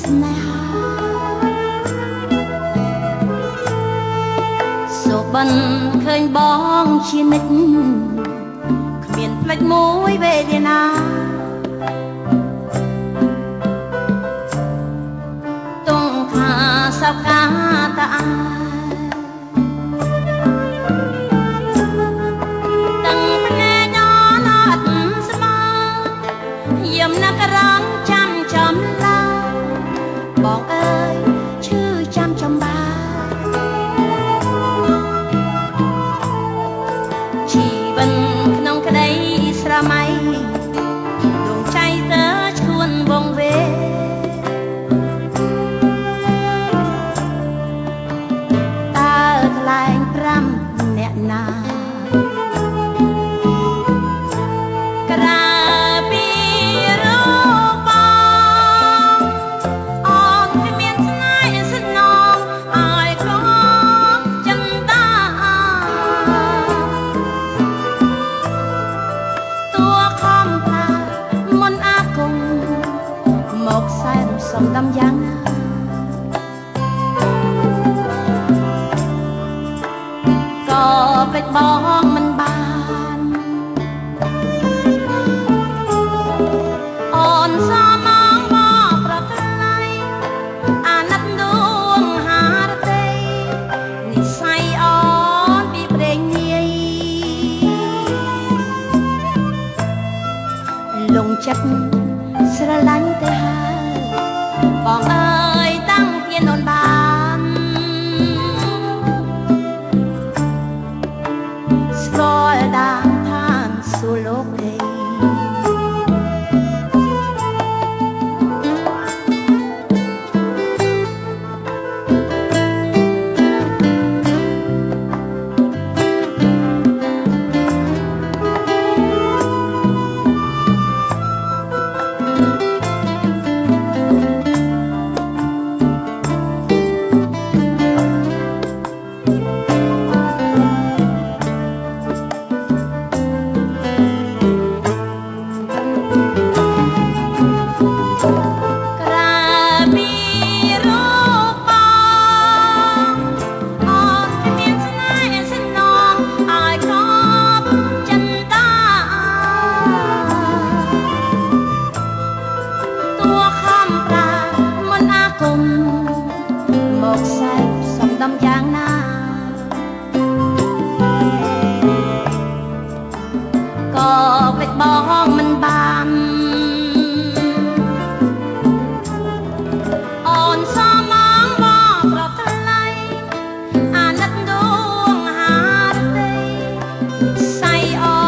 ស្នេហាសូបិនឃើញបងជានិច្ចគ្មានផ្លេចមួយវេទនាទងថាសោកាតាតាំងភ្នែកញ៉ាត់ស្មាយំណាក់រងចាំចំឡាបងអើយឈឺចាំចំបាជីវិតក្នុងក្តីស្រមៃដួងใจទៅឈួនវងវេតើថ្លែង5អ្នកណាក្រៅពីរូបបងអូនគ្មានស្នេហ៍ស្នងឲ្យខំចិនតាតួខំថាមុនអាគង់មកសែនសំដំយ៉ាងណាក៏ពេចបងមិនបានអូនសមងមកប្រថ្លៃអាណិតដួងហារតីនិស័យអូនពីព្រេងនាយលងចិត្តស្រឡាញ់ទៅហើយបងអើយតាំងពីអូនបានស្គាល់ដាងខាងសួរលោកទេមកសែនសំដំយ៉ាងណាក៏ពេចបងមិនបានអូនសមងមកប្រថ្លៃអាណិតដួងហារតីស័យអូ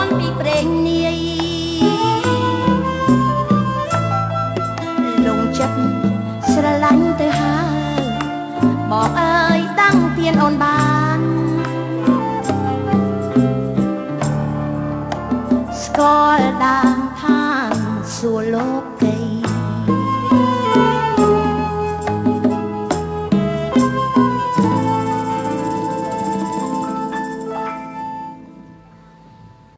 នពីព្រេងនាយលងចិត្តស្រឡាញ់ទៅហើយបងអើយតាំងទៀនអូនបានស្គាល់ដាងខាងសួរលោក